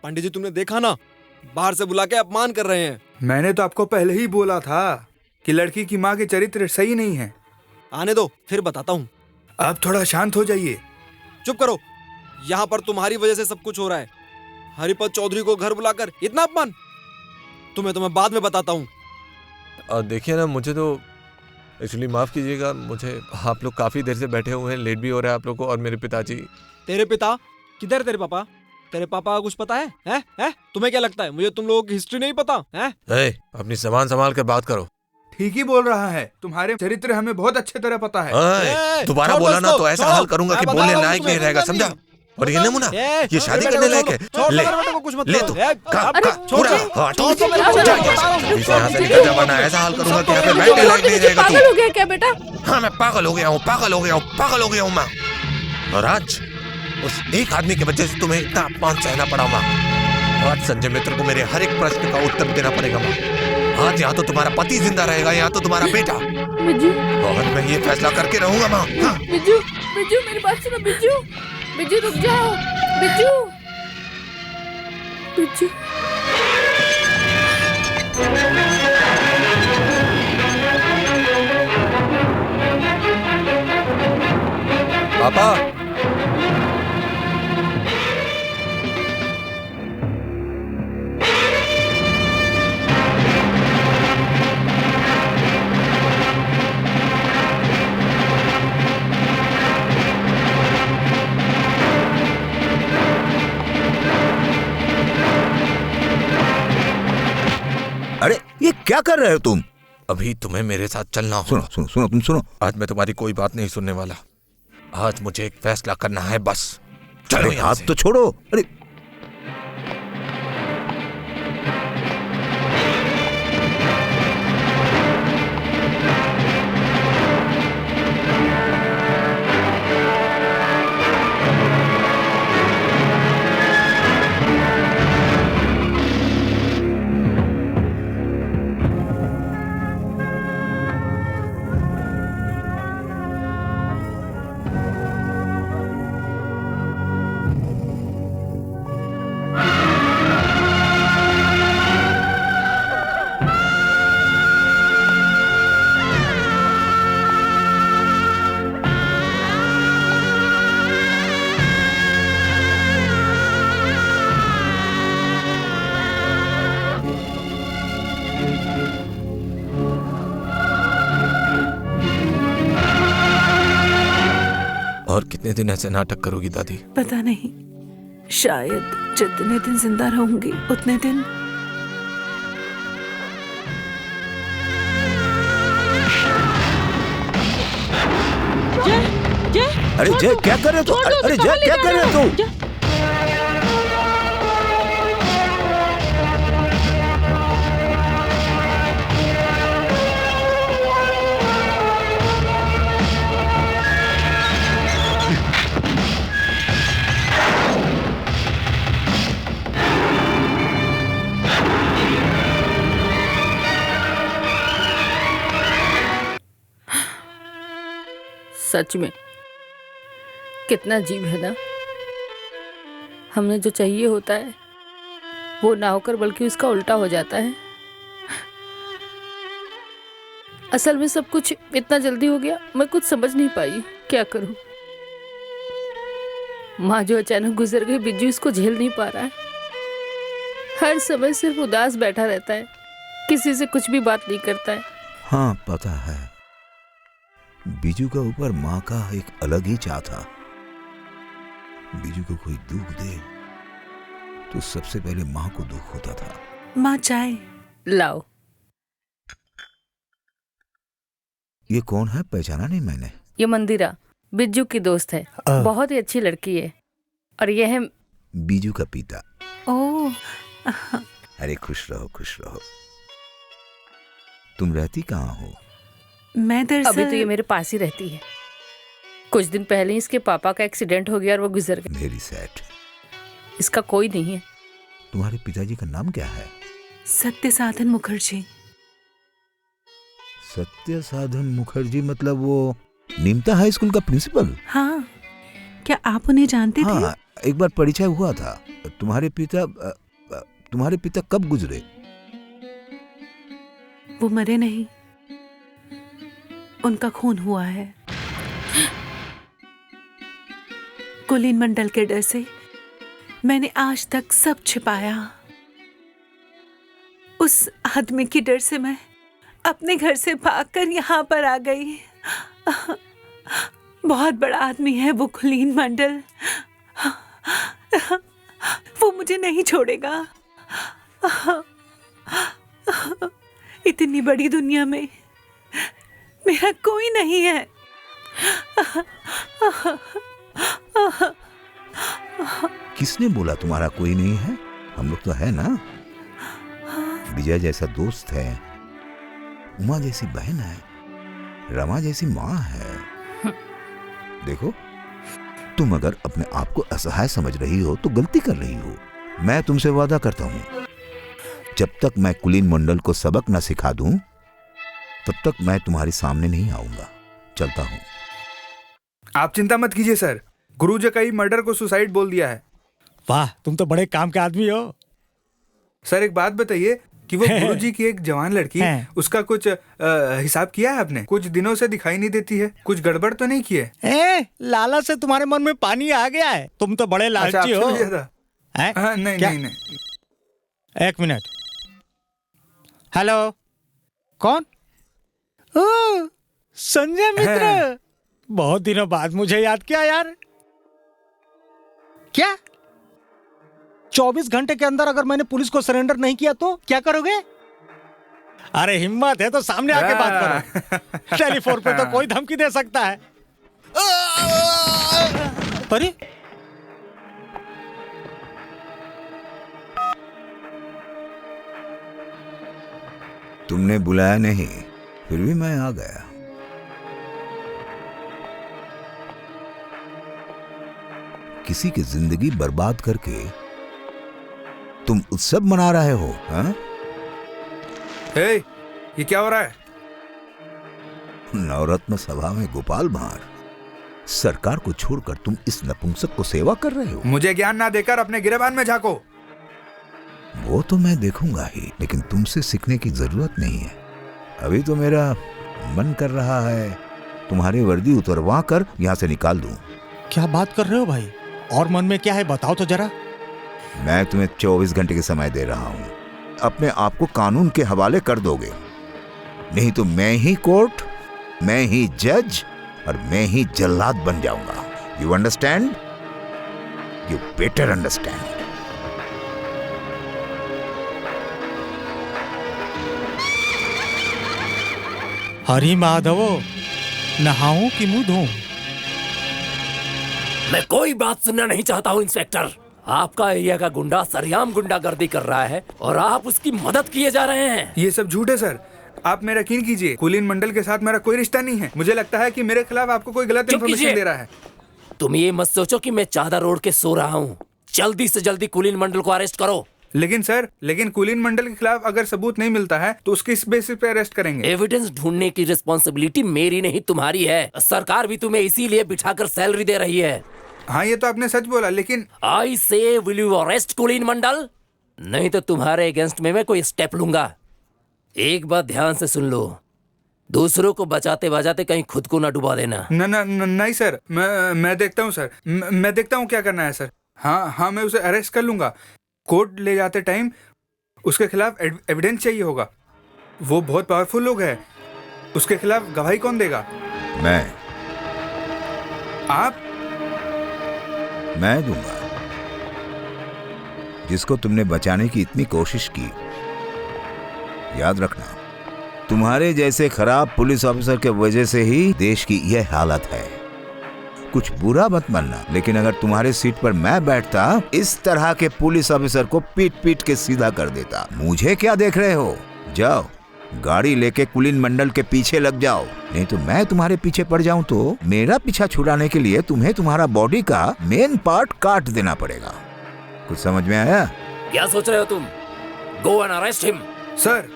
पंडित जी तुमने देखा ना, बाहर से बुला के अपमान कर रहे हैं। मैंने तो आपको पहले ही बोला था कि लड़की की माँ के चरित्र सही नहीं है। आने दो, फिर बताता हूँ। आप थोड़ा शांत हो जाइए। चुप करो, यहाँ पर तुम्हारी वजह से सब कुछ हो रहा है। हरिपत चौधरी को घर बुलाकर इतना अपमान। तुम्हें बाद में बताता हूँ। और देखिए ना, मुझे तो एक्चुअली माफ़ कीजिएगा, मुझे आप लोग काफ़ी देर से बैठे हुए हैं, लेट भी हो रहा है आप लोग को। और मेरे पिताजी। तेरे पिता किधर? तेरे पापा? तेरे पापा का कुछ पता है? हैं? तुम्हें क्या लगता है मुझे तुम लोगों की हिस्ट्री नहीं पता है? अपनी सामान संभाल कर बात करो। ठीक ही बोल रहा है, तुम्हारे चरित्र हमें बहुत अच्छे तरह पता है। दोबारा बोला ना तो ऐसा हाल करूंगा कि बोलने लायक नहीं रहेगा, समझा? और ये नमूना, ये शादी करने लायक है। ले तो पूरा यहाँ से निकल जा, वरना ऐसा हाल करूंगा कि यहाँ पे बैठने लायक नहीं रहेगा तू। पागल हो गया क्या बेटा? हाँ, मैं पागल हो गया हूँ मैं। और आज उस एक आदमी की वजह से तुम्हें इतना अपमान सहना पड़ा माँ। आज संजय मित्र को मेरे हर एक प्रश्न का उत्तर देना पड़ेगा माँ। आज यहाँ तो तुम्हारा पति जिंदा रहेगा, यहाँ तो तुम्हारा बेटा। बिज्जू, और मैं ये फैसला करके रहूंगा माँ। बिज्जू, मेरी बात सुनो। बिज्जू रुक जाओ। बिज्जू। पापा, अरे ये क्या कर रहे हो तुम? अभी तुम्हें मेरे साथ चलना होगा। तुम सुनो। आज मैं तुम्हारी कोई बात नहीं सुनने वाला। आज मुझे एक फैसला करना है बस। चलो अरे हाथ तो छोड़ो। अरे और कितने दिन ऐसे नाटक करोगी दादी? पता नहीं, शायद जितने दिन जिंदा रहूंगी उतने दिन। अरे जय क्या कर रहे हो? अरे जय क्या कर रहे हो तू? सच में कितना अजीब है ना। हमें जो चाहिए होता है वो ना होकर बल्कि उसका उल्टा हो जाता है। असल में सब कुछ इतना जल्दी हो गया, मैं कुछ समझ नहीं पाई क्या करूं। माँ जो अचानक गुजर गई, बिज्जू इसको झेल नहीं पा रहा है। हर समय सिर्फ उदास बैठा रहता है, किसी से कुछ भी बात नहीं करता है। हाँ पता है, बीजू का ऊपर माँ का एक अलग ही चाह था। बीजू को कोई दुख दे तो सबसे पहले माँ को दुख होता था। माँ चाय लाओ। ये कौन है? पहचाना नहीं मैंने। ये मंदिरा बिज्जू की दोस्त है, बहुत ही अच्छी लड़की है। और ये है बीजू का पिता। ओह अरे खुश रहो खुश रहो। तुम रहती कहाँ हो? मैं दरअसल अभी तो ये मेरे पास ही रहती है। कुछ दिन पहले ही इसके पापा का एक्सीडेंट हो गया और वो गुजर गए। Very sad. इसका कोई नहीं है। तुम्हारे पिताजी का नाम क्या है? सत्यसाधन मुखर्जी। सत्यसाधन मुखर्जी मतलब वो नीमता हाई स्कूल का प्रिंसिपल? हाँ, क्या आप उन्हें जानते थे? हाँ, एक बार परिचय हुआ था। तुम्हारे पिता कब गुजरे? वो मरे नहीं, उनका खून हुआ है। कुलीन मंडल के डर से मैंने आज तक सब छिपाया। उस आदमी की डर से मैं अपने घर से भागकर यहाँ पर आ गई। बहुत बड़ा आदमी है वो कुलीन मंडल, वो मुझे नहीं छोड़ेगा। इतनी बड़ी दुनिया में मेरा कोई नहीं है। किसने बोला तुम्हारा कोई नहीं है? हम लोग तो है ना। विजय जैसा दोस्त है, उमा जैसी बहन है, रमा जैसी माँ है। देखो, तुम अगर अपने आप को असहाय समझ रही हो तो गलती कर रही हो। मैं तुमसे वादा करता हूँ, जब तक मैं कुलीन मंडल को सबक न सिखा दूं, तब तक मैं तुम्हारे सामने नहीं आऊंगा। चलता हूँ। आप चिंता मत कीजिए सर, गुरुजी का ही मर्डर को सुसाइड बोल दिया है। वाह, तुम तो बड़े काम के आदमी हो। सर एक बात बताइए कि वो गुरुजी की एक जवान लड़की, उसका कुछ हिसाब किया है आपने? कुछ दिनों से दिखाई नहीं देती है, कुछ गड़बड़ तो नहीं की है? लाला से तुम्हारे मन में पानी आ गया है, तुम तो बड़े लालची हो। नहीं क्या? नहीं नहीं। एक मिनट। हेलो, कौन? ओह, संजय मित्र, बहुत दिनों बाद मुझे याद किया यार। क्या 24 घंटे के अंदर अगर मैंने पुलिस को सरेंडर नहीं किया तो क्या करोगे? अरे हिम्मत है तो सामने आके बात करो। टेलीफोन पे तो कोई धमकी दे सकता है। अरे तुमने बुलाया नहीं, फिर भी मैं आ गया। किसी की जिंदगी बर्बाद करके तुम उत्सव मना रहे हो? हाँ? हे, ये क्या हो रहा है? नवरत्न सभा में गोपाल भांड, सरकार को छोड़कर तुम इस नपुंसक को सेवा कर रहे हो। मुझे ज्ञान ना देकर अपने गिरेबान में झांको। वो तो मैं देखूंगा ही, लेकिन तुमसे सीखने की जरूरत नहीं है। अभी तो मेरा मन कर रहा है तुम्हारी वर्दी उतरवा कर यहाँ से निकाल दूं। क्या बात कर रहे हो भाई? और मन में क्या है बताओ तो जरा। मैं तुम्हें 24 घंटे के समय दे रहा हूं। अपने आप को कानून के हवाले कर दोगे, नहीं तो मैं ही कोर्ट, मैं ही जज और मैं ही जल्लाद बन जाऊंगा। You understand? You better understand. Hari Madhavo, नहाऊं कि मुंह धोऊं? मैं कोई बात सुनना नहीं चाहता हूँ इंस्पेक्टर। आपका एरिया का गुंडा सरेआम गुंडागर्दी कर रहा है और आप उसकी मदद किए जा रहे हैं। ये सब झूठ है सर, आप मेरा यकीन कीजिए। कुलीन मंडल के साथ मेरा कोई रिश्ता नहीं है। मुझे लगता है कि मेरे खिलाफ आपको कोई गलत इन्फॉर्मेशन दे रहा है। तुम ये मत सोचो कि मैं चादर ओढ़ के सो रहा हूँ। जल्दी से जल्दी कुलीन मंडल को अरेस्ट करो। लेकिन सर, कुलीन मंडल के खिलाफ अगर सबूत नहीं मिलता है तो उसके इस बेसिस पे अरेस्ट करेंगे। एविडेंस ढूंढने की रिस्पॉन्सिबिलिटी मेरी नहीं तुम्हारी है। सरकार भी तुम्हें इसीलिए बिठाकर सैलरी दे रही है। हाँ, ये तो आपने सच बोला, लेकिन आई से विल यू अरेस्ट कुलीन मंडल? नहीं तो तुम्हारे अगेंस्ट में मैं कोई स्टेप लूंगा। एक बात ध्यान से सुन लो, दूसरों को बचाते बचाते कहीं खुद को ना डुबा देना। नहीं सर, मैं देखता हूँ सर, मैं देखता हूँ क्या करना है सर। हाँ, मैं उसे अरेस्ट कर लूंगा। कोर्ट ले जाते टाइम उसके खिलाफ एविडेंस चाहिए होगा। वो बहुत पावरफुल लोग है, उसके खिलाफ गवाही कौन देगा? आप? मैं दूंगा। जिसको तुमने बचाने की इतनी कोशिश की, याद रखना, तुम्हारे जैसे खराब पुलिस ऑफिसर के वजह से ही देश की यह हालत है। कुछ बुरा मत मानना, लेकिन अगर तुम्हारे सीट पर मैं बैठता, इस तरह के पुलिस ऑफिसर को पीट पीट के सीधा कर देता। मुझे क्या देख रहे हो? जाओ, गाड़ी लेके कुलीन मंडल के पीछे लग जाओ, नहीं तो मैं तुम्हारे पीछे पड़ जाऊं तो मेरा पीछा छुड़ाने के लिए तुम्हें तुम्हारा बॉडी का मेन पार्ट काट देना पड़ेगा। कुछ समझ में आया? क्या सोच रहे हो तुम? Go and arrest him. Sir,